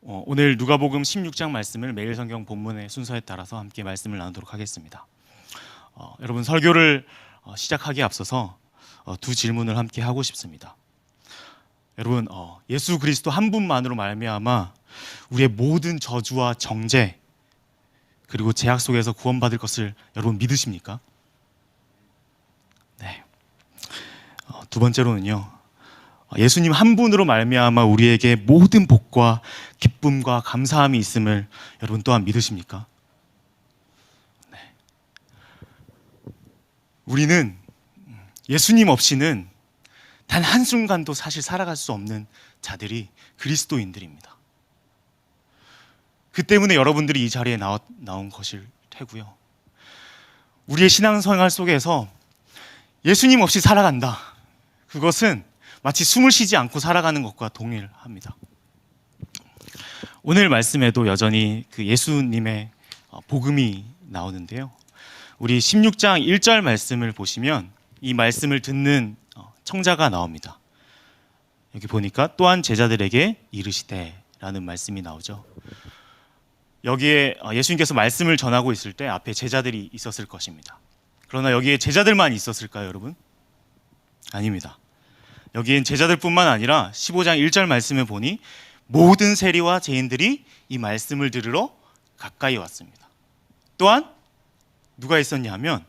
오늘 누가복음 16장 말씀을 매일 성경 본문의 순서에 따라서 함께 말씀을 나누도록 하겠습니다. 여러분, 설교를 시작하기에 앞서서 두 질문을 함께 하고 싶습니다. 여러분, 예수 그리스도 한 분만으로 말미암아 우리의 모든 저주와 정죄 그리고 죄악 속에서 구원받을 것을 여러분 믿으십니까? 네. 두 번째로는요, 예수님 한 분으로 말미암아 우리에게 모든 복과 기쁨과 감사함이 있음을 여러분 또한 믿으십니까? 네. 우리는 예수님 없이는 단 한순간도 사실 살아갈 수 없는 자들이 그리스도인들입니다. 그 때문에 여러분들이 이 자리에 나온 것일 테고요. 우리의 신앙생활 속에서 예수님 없이 살아간다. 그것은 마치 숨을 쉬지 않고 살아가는 것과 동일합니다. 오늘 말씀에도 여전히 그 예수님의 복음이 나오는데요. 우리 16장 1절 말씀을 보시면 이 말씀을 듣는 청자가 나옵니다. 여기 보니까 또한 제자들에게 이르시되 라는 말씀이 나오죠. 여기에 예수님께서 말씀을 전하고 있을 때 앞에 제자들이 있었을 것입니다. 그러나 여기에 제자들만 있었을까요, 여러분? 아닙니다. 여기엔 제자들뿐만 아니라 15장 1절 말씀을 보니 모든 세리와 죄인들이 이 말씀을 들으러 가까이 왔습니다. 또한 누가 있었냐 하면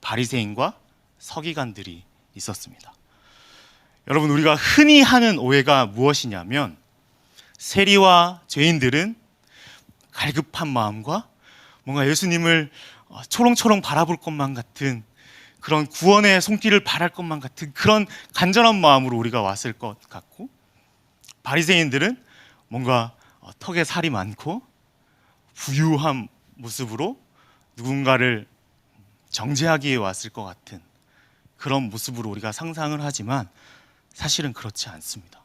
바리새인과 서기관들이 있었습니다. 여러분, 우리가 흔히 하는 오해가 무엇이냐면 세리와 죄인들은 갈급한 마음과 뭔가 예수님을 초롱초롱 바라볼 것만 같은 그런 구원의 손길을 바랄 것만 같은 그런 간절한 마음으로 우리가 왔을 것 같고, 바리새인들은 뭔가 턱에 살이 많고 부유한 모습으로 누군가를 정죄하기 위해 왔을 것 같은 그런 모습으로 우리가 상상을 하지만 사실은 그렇지 않습니다.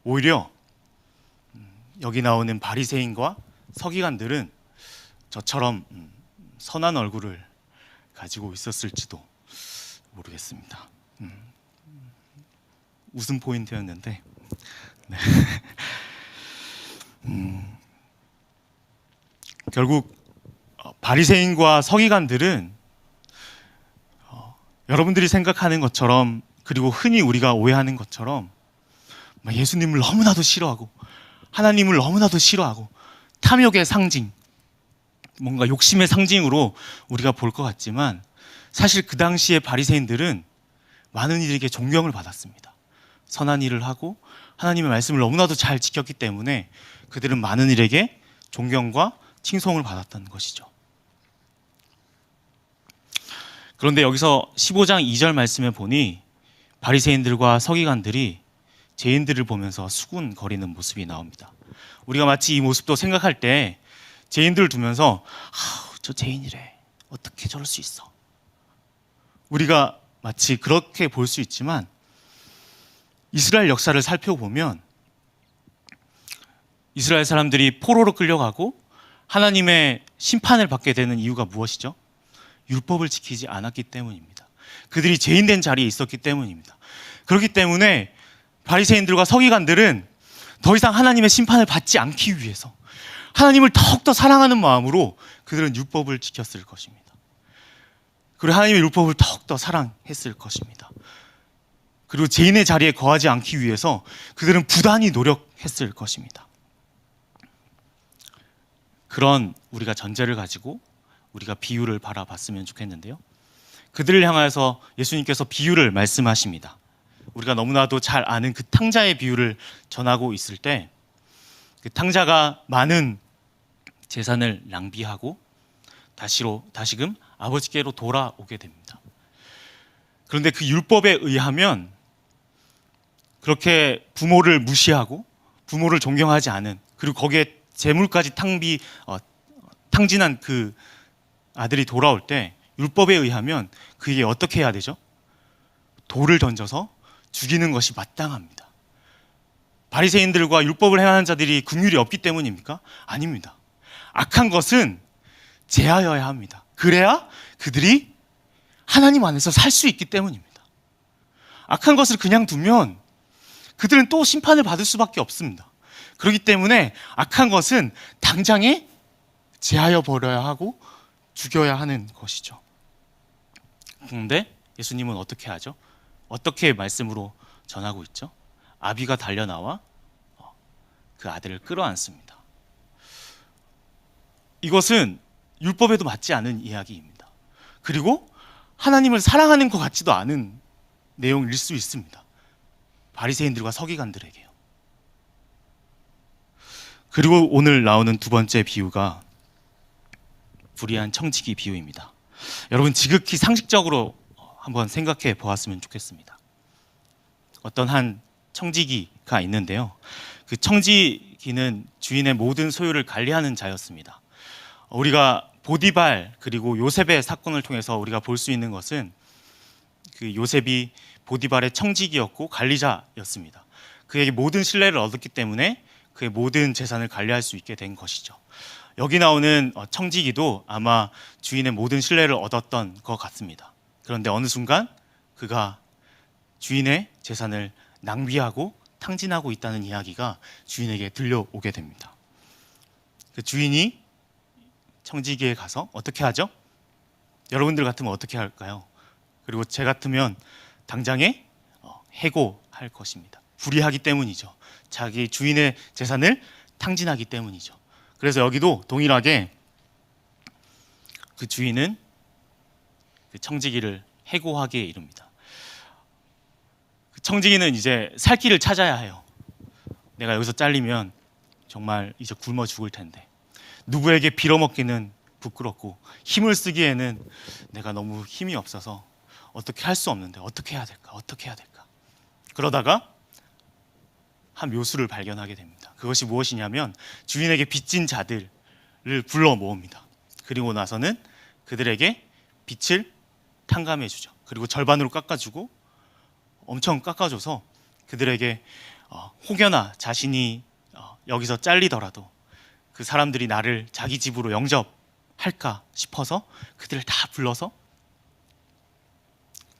오히려 여기 나오는 바리새인과 서기관들은 저처럼 선한 얼굴을 가지고 있었을지도 모르겠습니다. 웃음 포인트였는데 네. 결국 바리새인과 서기관들은 여러분들이 생각하는 것처럼, 그리고 흔히 우리가 오해하는 것처럼 예수님을 너무나도 싫어하고 하나님을 너무나도 싫어하고 탐욕의 상징, 뭔가 욕심의 상징으로 우리가 볼 것 같지만 사실 그 당시에 바리새인들은 많은 이들에게 존경을 받았습니다. 선한 일을 하고 하나님의 말씀을 너무나도 잘 지켰기 때문에 그들은 많은 이들에게 존경과 칭송을 받았던 것이죠. 그런데 여기서 15장 2절 말씀에 보니 바리새인들과 서기관들이 죄인들을 보면서 수군거리는 모습이 나옵니다. 우리가 마치 이 모습도 생각할 때 죄인들을 두면서 저 죄인이래, 어떻게 저럴 수 있어, 우리가 마치 그렇게 볼 수 있지만 이스라엘 역사를 살펴보면 이스라엘 사람들이 포로로 끌려가고 하나님의 심판을 받게 되는 이유가 무엇이죠? 율법을 지키지 않았기 때문입니다. 그들이 죄인된 자리에 있었기 때문입니다. 그렇기 때문에 바리새인들과 서기관들은 더 이상 하나님의 심판을 받지 않기 위해서 하나님을 더욱더 사랑하는 마음으로 그들은 율법을 지켰을 것입니다. 그리고 하나님의 율법을 더욱더 사랑했을 것입니다. 그리고 죄인의 자리에 거하지 않기 위해서 그들은 부단히 노력했을 것입니다. 그런 우리가 전제를 가지고 우리가 비유를 바라봤으면 좋겠는데요. 그들을 향해서 예수님께서 비유를 말씀하십니다. 우리가 너무나도 잘 아는 그 탕자의 비유를 전하고 있을 때 그 탕자가 많은 재산을 낭비하고 다시금 아버지께로 돌아오게 됩니다. 그런데 그 율법에 의하면 그렇게 부모를 무시하고 부모를 존경하지 않은, 그리고 거기에 재물까지 탕진한 그 아들이 돌아올 때 율법에 의하면 그에게 어떻게 해야 되죠? 돌을 던져서 죽이는 것이 마땅합니다. 바리새인들과 율법을 행하는 자들이 긍휼이 없기 때문입니까? 아닙니다. 악한 것은 제하여야 합니다. 그래야 그들이 하나님 안에서 살 수 있기 때문입니다. 악한 것을 그냥 두면 그들은 또 심판을 받을 수밖에 없습니다. 그렇기 때문에 악한 것은 당장에 제하여 버려야 하고 죽여야 하는 것이죠. 그런데 예수님은 어떻게 하죠? 어떻게 말씀으로 전하고 있죠? 아비가 달려나와 그 아들을 끌어안습니다. 이것은 율법에도 맞지 않은 이야기입니다. 그리고 하나님을 사랑하는 것 같지도 않은 내용일 수 있습니다. 바리새인들과 서기관들에게요. 그리고 오늘 나오는 두 번째 비유가 불의한 청지기 비유입니다. 여러분 지극히 상식적으로 한번 생각해 보았으면 좋겠습니다. 어떤 한 청지기가 있는데요. 그 청지기는 주인의 모든 소유를 관리하는 자였습니다. 우리가 보디발 그리고 요셉의 사건을 통해서 우리가 볼 수 있는 것은 그 요셉이 보디발의 청지기였고 관리자였습니다. 그에게 모든 신뢰를 얻었기 때문에 그의 모든 재산을 관리할 수 있게 된 것이죠. 여기 나오는 청지기도 아마 주인의 모든 신뢰를 얻었던 것 같습니다. 그런데 어느 순간 그가 주인의 재산을 낭비하고 탕진하고 있다는 이야기가 주인에게 들려오게 됩니다. 그 주인이 청지기에 가서 어떻게 하죠? 여러분들 같으면 어떻게 할까요? 그리고 제 같으면 당장에 해고할 것입니다. 불의하기 때문이죠. 자기 주인의 재산을 탕진하기 때문이죠. 그래서 여기도 동일하게 그 주인은 그 청지기를 해고하게 이릅니다. 그 청지기는 이제 살 길을 찾아야 해요. 내가 여기서 잘리면 정말 이제 굶어 죽을 텐데 누구에게 빌어먹기는 부끄럽고 힘을 쓰기에는 내가 너무 힘이 없어서 어떻게 할 수 없는데 어떻게 해야 될까? 어떻게 해야 될까? 그러다가 한 묘수를 발견하게 됩니다. 그것이 무엇이냐면 주인에게 빚진 자들을 불러 모읍니다. 그리고 나서는 그들에게 빚을 탕감해 주죠. 그리고 절반으로 깎아주고 엄청 깎아줘서 그들에게 혹여나 자신이 여기서 잘리더라도 그 사람들이 나를 자기 집으로 영접할까 싶어서 그들을 다 불러서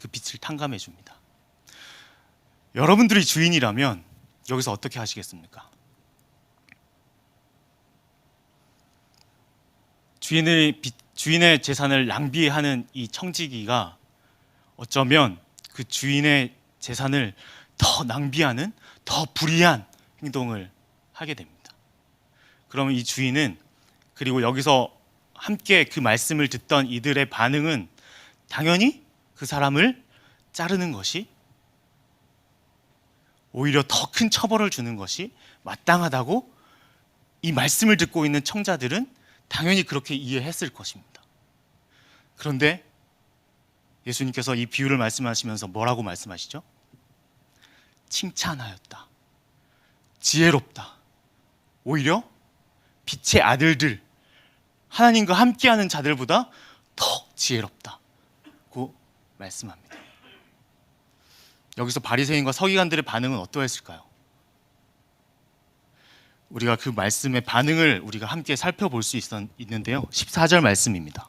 그 빚을 탕감해 줍니다. 여러분들이 주인이라면 여기서 어떻게 하시겠습니까? 주인의 재산을 낭비하는 이 청지기가 어쩌면 그 주인의 재산을 더 낭비하는 더 불의한 행동을 하게 됩니다. 그러면 이 주인은 그리고 여기서 함께 그 말씀을 듣던 이들의 반응은 당연히 그 사람을 자르는 것이 오히려 더 큰 처벌을 주는 것이 마땅하다고 이 말씀을 듣고 있는 청자들은 당연히 그렇게 이해했을 것입니다. 그런데 예수님께서 이 비유를 말씀하시면서 뭐라고 말씀하시죠? 칭찬하였다. 지혜롭다. 오히려 빛의 아들들, 하나님과 함께하는 자들보다 더 지혜롭다고 말씀합니다. 여기서 바리새인과 서기관들의 반응은 어떠했을까요? 우리가 그 말씀의 반응을 우리가 함께 살펴볼 수 있는데요. 14절 말씀입니다.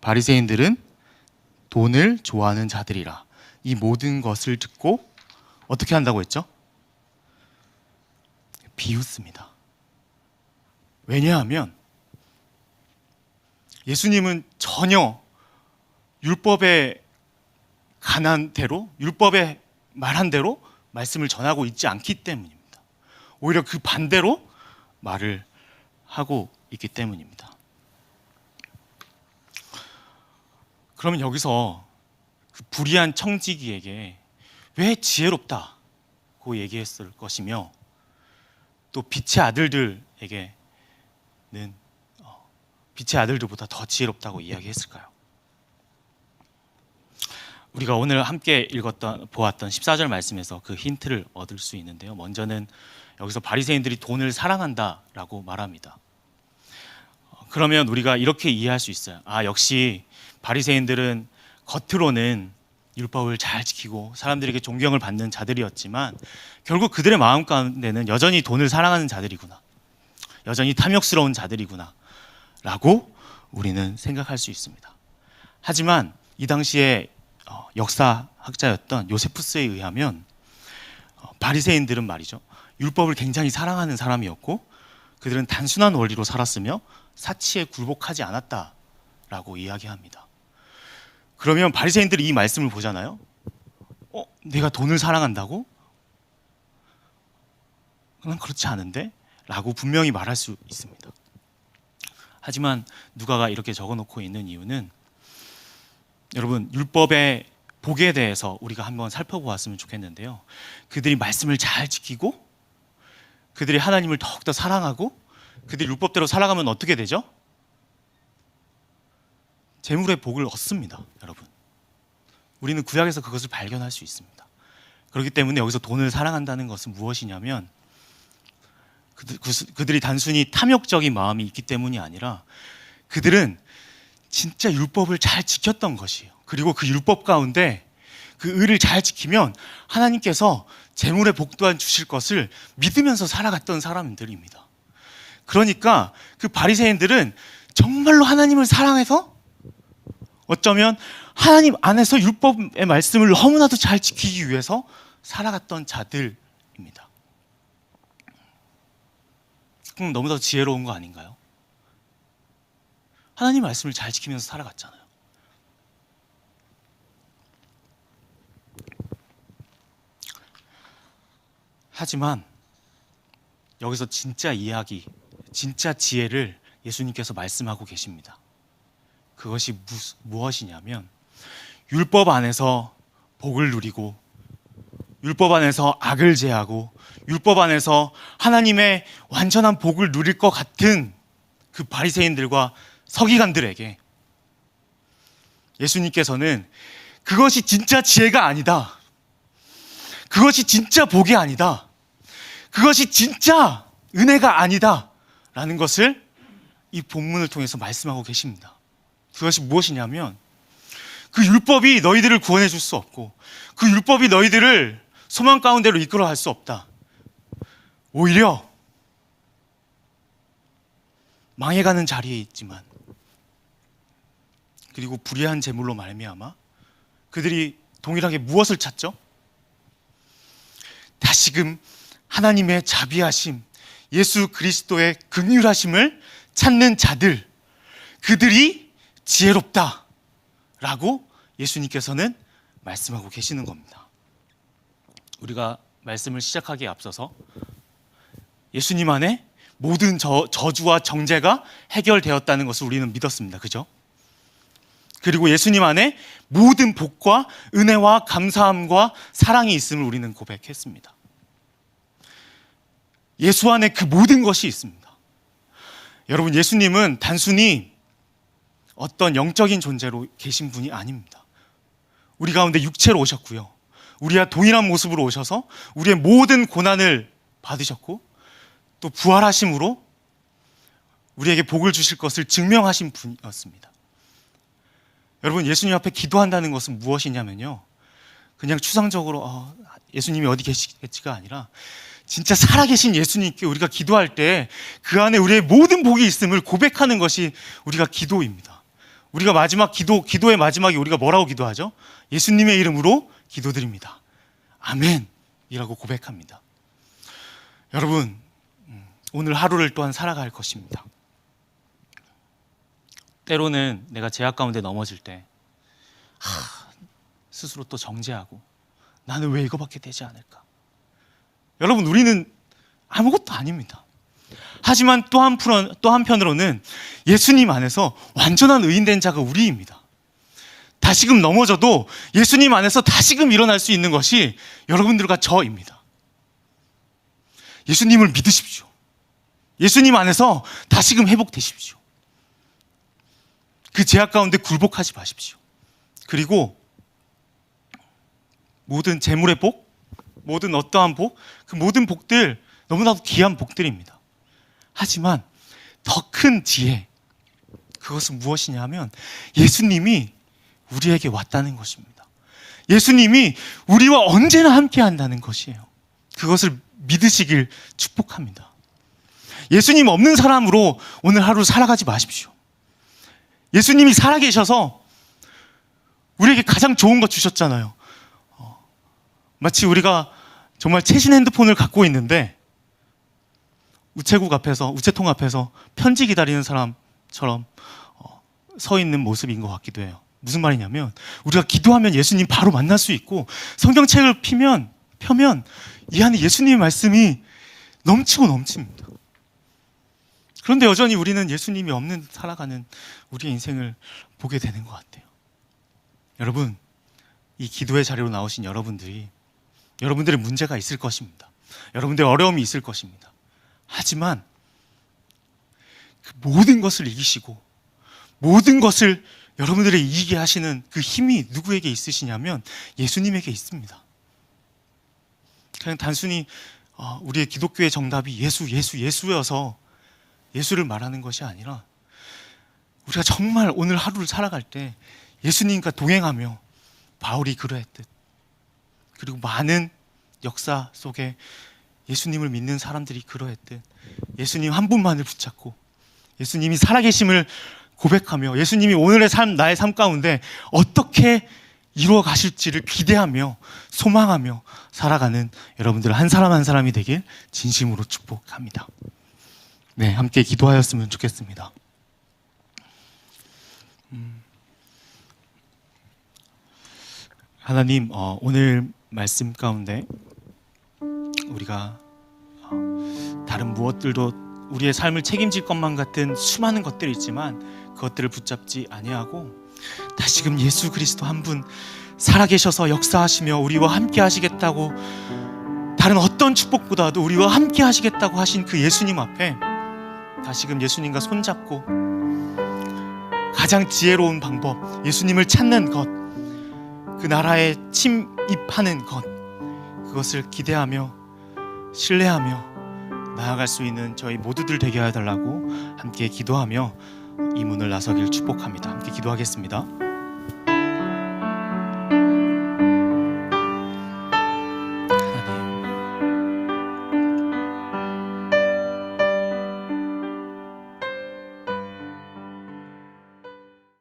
바리새인들은 돈을 좋아하는 자들이라 이 모든 것을 듣고 어떻게 한다고 했죠? 비웃습니다. 왜냐하면 예수님은 전혀 율법에 관한 대로, 율법에 말한 대로 말씀을 전하고 있지 않기 때문입니다. 오히려 그 반대로 말을 하고 있기 때문입니다. 그러면 여기서 그 불의한 청지기에게 왜 지혜롭다고 얘기했을 것이며 또 빛의 아들들에게는 빛의 아들들보다 더 지혜롭다고 이야기했을까요? 우리가 오늘 함께 보았던 14절 말씀에서 그 힌트를 얻을 수 있는데요. 먼저는 여기서 바리새인들이 돈을 사랑한다라고 말합니다. 그러면 우리가 이렇게 이해할 수 있어요. 역시 바리새인들은 겉으로는 율법을 잘 지키고 사람들에게 존경을 받는 자들이었지만 결국 그들의 마음 가운데는 여전히 돈을 사랑하는 자들이구나, 여전히 탐욕스러운 자들이구나 라고 우리는 생각할 수 있습니다. 하지만 이 당시에 역사학자였던 요세푸스에 의하면 바리새인들은 말이죠, 율법을 굉장히 사랑하는 사람이었고 그들은 단순한 원리로 살았으며 사치에 굴복하지 않았다라고 이야기합니다. 그러면 바리새인들이 이 말씀을 보잖아요. 내가 돈을 사랑한다고? 난 그렇지 않은데? 라고 분명히 말할 수 있습니다. 하지만 누가가 이렇게 적어놓고 있는 이유는 여러분 율법의 복에 대해서 우리가 한번 살펴보았으면 좋겠는데요. 그들이 말씀을 잘 지키고 그들이 하나님을 더욱더 사랑하고 그들이 율법대로 살아가면 어떻게 되죠? 재물의 복을 얻습니다. 여러분, 우리는 구약에서 그것을 발견할 수 있습니다. 그렇기 때문에 여기서 돈을 사랑한다는 것은 무엇이냐면 그들이 단순히 탐욕적인 마음이 있기 때문이 아니라 그들은 진짜 율법을 잘 지켰던 것이에요. 그리고 그 율법 가운데 그 의를 잘 지키면 하나님께서 재물의 복 또한 주실 것을 믿으면서 살아갔던 사람들입니다. 그러니까 그 바리새인들은 정말로 하나님을 사랑해서 어쩌면 하나님 안에서 율법의 말씀을 너무나도 잘 지키기 위해서 살아갔던 자들입니다. 그럼 너무나도 지혜로운 거 아닌가요? 하나님 말씀을 잘 지키면서 살아갔잖아요. 하지만 여기서 진짜 이야기, 진짜 지혜를 예수님께서 말씀하고 계십니다. 그것이 무엇이냐면 율법 안에서 복을 누리고 율법 안에서 악을 제하고 율법 안에서 하나님의 완전한 복을 누릴 것 같은 그 바리새인들과 서기관들에게 예수님께서는 그것이 진짜 지혜가 아니다. 그것이 진짜 복이 아니다. 그것이 진짜 은혜가 아니다. 라는 것을 이 본문을 통해서 말씀하고 계십니다. 그것이 무엇이냐면 그 율법이 너희들을 구원해 줄 수 없고 그 율법이 너희들을 소망 가운데로 이끌어 갈 수 없다. 오히려 망해가는 자리에 있지만 그리고 불의한 재물로 말미암아 그들이 동일하게 무엇을 찾죠? 다시금 하나님의 자비하심, 예수 그리스도의 긍휼하심을 찾는 자들, 그들이 지혜롭다 라고 예수님께서는 말씀하고 계시는 겁니다. 우리가 말씀을 시작하기에 앞서서 예수님 안에 모든 저주와 정죄가 해결되었다는 것을 우리는 믿었습니다. 그죠? 그리고 예수님 안에 모든 복과 은혜와 감사함과 사랑이 있음을 우리는 고백했습니다. 예수 안에 그 모든 것이 있습니다. 여러분, 예수님은 단순히 어떤 영적인 존재로 계신 분이 아닙니다. 우리 가운데 육체로 오셨고요. 우리와 동일한 모습으로 오셔서 우리의 모든 고난을 받으셨고 또 부활하심으로 우리에게 복을 주실 것을 증명하신 분이었습니다. 여러분, 예수님 앞에 기도한다는 것은 무엇이냐면요, 그냥 추상적으로 예수님이 어디 계시겠지가 아니라 진짜 살아계신 예수님께 우리가 기도할 때 그 안에 우리의 모든 복이 있음을 고백하는 것이 우리가 기도입니다. 우리가 마지막 기도의 마지막에 우리가 뭐라고 기도하죠? 예수님의 이름으로 기도드립니다. 아멘이라고 고백합니다. 여러분, 오늘 하루를 또한 살아갈 것입니다. 때로는 내가 죄악 가운데 넘어질 때 스스로 또 정죄하고 나는 왜 이거밖에 되지 않을까? 여러분, 우리는 아무것도 아닙니다. 하지만 또 한편으로는 예수님 안에서 완전한 의인된 자가 우리입니다. 다시금 넘어져도 예수님 안에서 다시금 일어날 수 있는 것이 여러분들과 저입니다. 예수님을 믿으십시오. 예수님 안에서 다시금 회복되십시오. 그 죄악 가운데 굴복하지 마십시오. 그리고 모든 재물의 복, 모든 어떠한 복, 그 모든 복들 너무나도 귀한 복들입니다. 하지만 더 큰 지혜, 그것은 무엇이냐면 예수님이 우리에게 왔다는 것입니다. 예수님이 우리와 언제나 함께 한다는 것이에요. 그것을 믿으시길 축복합니다. 예수님 없는 사람으로 오늘 하루 살아가지 마십시오. 예수님이 살아계셔서 우리에게 가장 좋은 것 주셨잖아요. 마치 우리가 정말 최신 핸드폰을 갖고 있는데 우체국 앞에서, 우체통 앞에서 편지 기다리는 사람처럼 서 있는 모습인 것 같기도 해요. 무슨 말이냐면 우리가 기도하면 예수님 바로 만날 수 있고 성경책을 펴면 이 안에 예수님의 말씀이 넘치고 넘칩니다. 그런데 여전히 우리는 예수님이 없는 살아가는 우리의 인생을 보게 되는 것 같아요. 여러분, 이 기도의 자리로 나오신 여러분들의 문제가 있을 것입니다. 여러분들의 어려움이 있을 것입니다. 하지만 그 모든 것을 이기시고 모든 것을 여러분들의 이기게 하시는 그 힘이 누구에게 있으시냐면 예수님에게 있습니다. 그냥 단순히 우리의 기독교의 정답이 예수여서 예수를 말하는 것이 아니라 우리가 정말 오늘 하루를 살아갈 때 예수님과 동행하며 바울이 그러했듯, 그리고 많은 역사 속에 예수님을 믿는 사람들이 그러했듯 예수님 한 분만을 붙잡고 예수님이 살아계심을 고백하며 예수님이 오늘의 삶, 나의 삶 가운데 어떻게 이루어 가실지를 기대하며 소망하며 살아가는 여러분들 한 사람 한 사람이 되길 진심으로 축복합니다. 네, 함께 기도하였으면 좋겠습니다. 하나님, 오늘 말씀 가운데 우리가 다른 무엇들도 우리의 삶을 책임질 것만 같은 수많은 것들이 있지만 그것들을 붙잡지 아니하고 다시금 예수 그리스도 한 분 살아계셔서 역사하시며 우리와 함께 하시겠다고, 다른 어떤 축복보다도 우리와 함께 하시겠다고 하신 그 예수님 앞에 다시금 예수님과 손잡고 가장 지혜로운 방법, 예수님을 찾는 것, 그 나라에 침입하는 것, 그것을 기대하며 신뢰하며 나아갈 수 있는 저희 모두들 되게 해달라고 함께 기도하며 이 문을 나서길 축복합니다. 함께 기도하겠습니다.